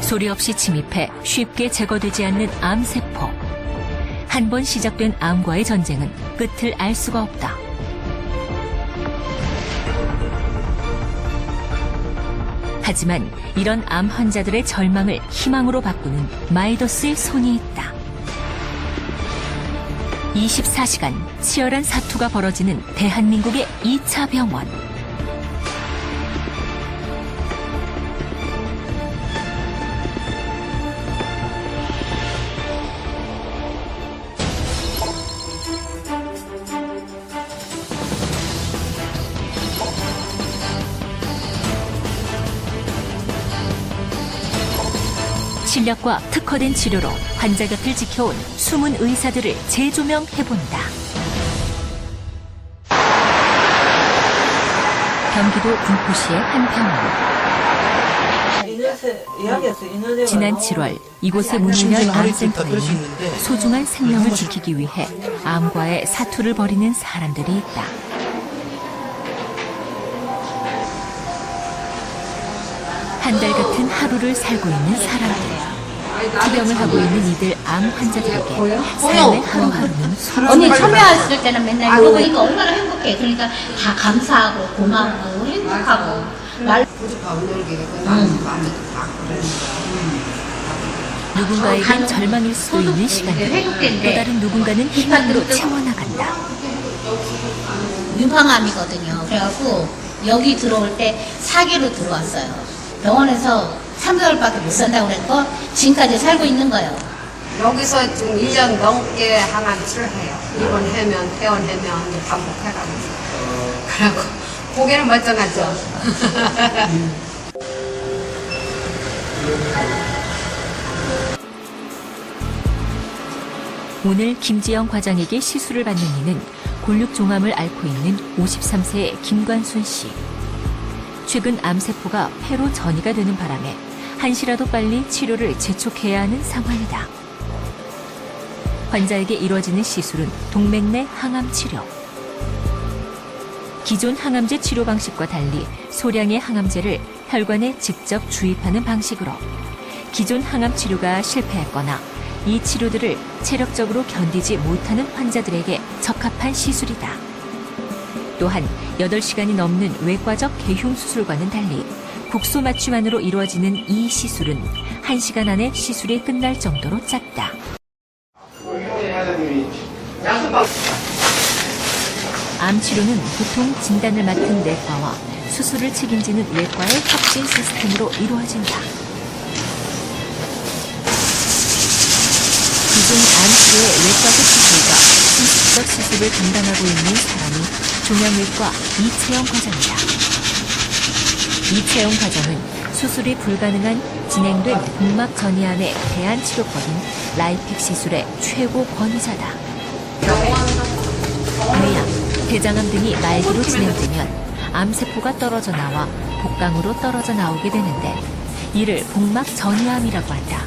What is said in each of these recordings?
소리 없이 침입해 쉽게 제거되지 않는 암세포. 한 번 시작된 암과의 전쟁은 끝을 알 수가 없다. 하지만 이런 암 환자들의 절망을 희망으로 바꾸는 마이더스의 손이 있다. 24시간 치열한 사투가 벌어지는 대한민국의 2차 병원. 실력과 특화된 치료로 환자 곁을 지켜온 숨은 의사들을 재조명해본다. 경기도 군포시의 한 병원. 지난 7월 이곳에 문을 연 암센터에는 소중한 생명을 지키기 위해 암과의 사투를 벌이는 사람들이 있다. 한 달 같은 하루를 살고 있는 사람들. 투병을 하고 있는 이들 암 환자들에게 삶의 하루하루는 언니 참여했을 때는 맨날 이러고 이거 얼마나 행복해. 그러니까 다 감사하고 고맙고 행복하고 누군가에겐 절망일 수도 있는 시간들. 또 다른 누군가는 희망으로 채워나간다. 유방암이거든요. 그래갖고 여기 들어올 때 4기로 들어왔어요. 병원에서 3개월밖에 못 산다고 그랬고 지금까지 살고 있는 거예요. 여기서 지금 1년 넘게 항암 치료해요. 입원하면 퇴원하면 반복해가면서. 그래갖고 고개는 멀쩡하죠. 오늘 김지영 과장에게 시술을 받는 이는 골육종암을 앓고 있는 53세의 김관순 씨. 최근 암세포가 폐로 전이가 되는 바람에 한시라도 빨리 치료를 재촉해야 하는 상황이다. 환자에게 이루어지는 시술은 동맥내 항암 치료. 기존 항암제 치료 방식과 달리 소량의 항암제를 혈관에 직접 주입하는 방식으로 기존 항암 치료가 실패했거나 이 치료들을 체력적으로 견디지 못하는 환자들에게 적합한 시술이다. 또한 8시간이 넘는 외과적 개흉 수술과는 달리 국소 맞춤만으로 이루어지는 이 시술은 1시간 안에 시술이 끝날 정도로 짧다. 암 치료는 보통 진단을 맡은 내과와 수술을 책임지는 외과의 협진 시스템으로 이루어진다. 기존 암 치료의 외과적 시술과 신식적 시술을 담당하고 있는 사람이 종양외과 이채영 과장이다. 이채영 과장은 수술이 불가능한 진행된 복막 전이암의 대안 치료법인 라이픽 시술의 최고 권위자다. 뇌암, 대장암 등이 말기로 진행되면 암세포가 떨어져 나와 복강으로 떨어져 나오게 되는데 이를 복막 전이암이라고 한다.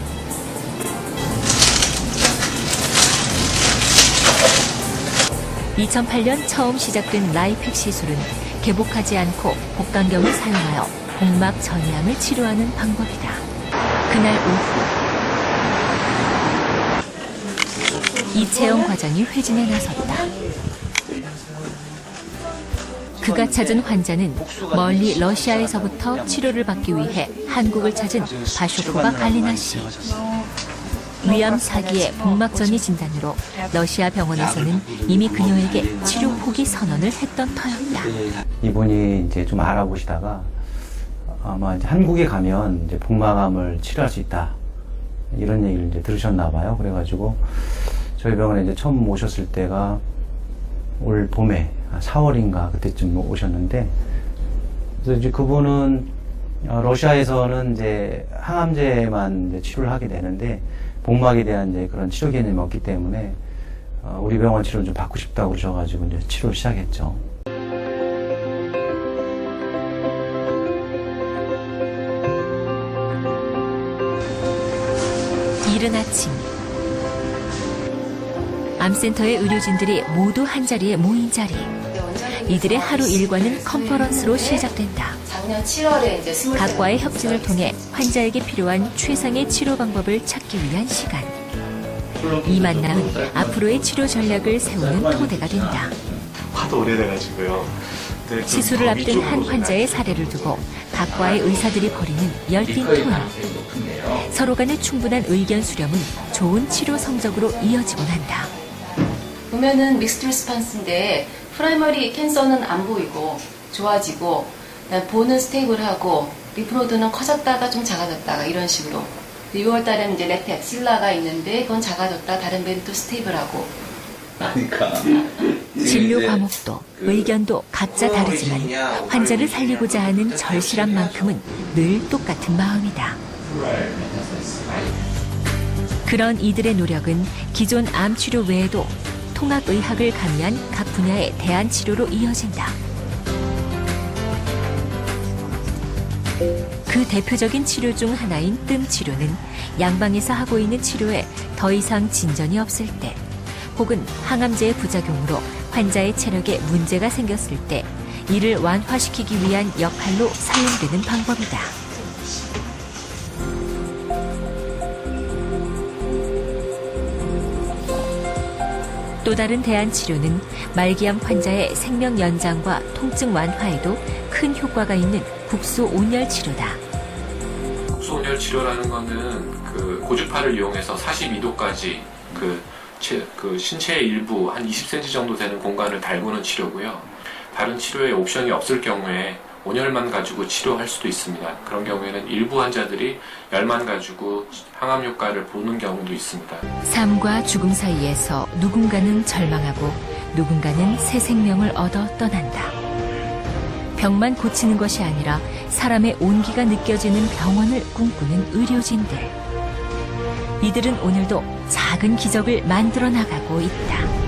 (2008년) 처음 시작된 라이픽 시술은 개복하지 않고 복강경을 사용하여 복막 전이암을 치료하는 방법이다. 그날 오후 이채영 과장이 회진에 나섰다. 그가 찾은 환자는 멀리 러시아에서부터 치료를 받기 위해 한국을 찾은 바쇼코바 갈리나 씨. 위암 4기의 복막전이 진단으로 러시아 병원에서는 이미 그녀에게 치료 포기 선언을 했던 터였다. 이분이 이제 좀 알아보시다가 아마 이제 한국에 가면 이제 복막암을 치료할 수 있다 이런 얘기를 이제 들으셨나 봐요. 그래가지고 저희 병원에 이제 처음 오셨을 때가 올 봄에 4월인가 그때쯤 오셨는데, 그래서 이제 그분은 러시아에서는 이제 항암제만 이제 치료를 하게 되는데 복막에 대한 이제 그런 치료 개념이 없기 때문에 우리 병원 치료를 좀 받고 싶다고 그러셔가지고 이제 치료를 시작했죠. 이른 아침 암센터의 의료진들이 모두 한자리에 모인 자리. 이들의 하루 일과는 컨퍼런스로 시작된다. 작년 7월에 이제 스물 각과의 협진을 통해 환자에게 필요한 최상의 치료 방법을 찾기 위한 시간. 이 만남은 앞으로의 치료 전략을 세우는 토대가 된다. 하도 오래돼가지고요. 근데 좀 시술을 더 앞둔 위쪽으로 한 환자의 사례를 두고 각과의 의사들이 벌이는 열띤 토론. 서로 간의 충분한 의견 수렴은 좋은 치료 성적으로 이어지곤 한다. 보면은 믹스드 리스판스인데 프라이머리 캔서는 안 보이고 좋아지고 보는 스테이블하고 리프노드는 커졌다가 좀 작아졌다가 이런 식으로 6월 달에는 이제 레트 엑실라가 있는데 그건 작아졌다 다른 배는 또 스테이블하고 진료 과목도 의견도 각자 다르지만 환자를 살리고자 하는 절실함만큼은 늘 똑같은 마음이다. 그런 이들의 노력은 기존 암 치료 외에도 통합의학을 가미한 각 분야의 대안 치료로 이어진다. 그 대표적인 치료 중 하나인 뜸 치료는 양방에서 하고 있는 치료에 더 이상 진전이 없을 때 혹은 항암제의 부작용으로 환자의 체력에 문제가 생겼을 때 이를 완화시키기 위한 역할로 사용되는 방법이다. 또 다른 대안 치료는 말기암 환자의 생명 연장과 통증 완화에도 큰 효과가 있는 국소 온열 치료다. 국소 온열 치료라는 거는 그 고주파를 이용해서 42도까지 그 신체의 일부 한 20cm 정도 되는 공간을 달구는 치료고요. 다른 치료에 옵션이 없을 경우에 온열만 가지고 치료할 수도 있습니다. 그런 경우에는 일부 환자들이 열만 가지고 항암 효과를 보는 경우도 있습니다. 삶과 죽음 사이에서 누군가는 절망하고 누군가는 새 생명을 얻어 떠난다. 병만 고치는 것이 아니라 사람의 온기가 느껴지는 병원을 꿈꾸는 의료진들. 이들은 오늘도 작은 기적을 만들어 나가고 있다.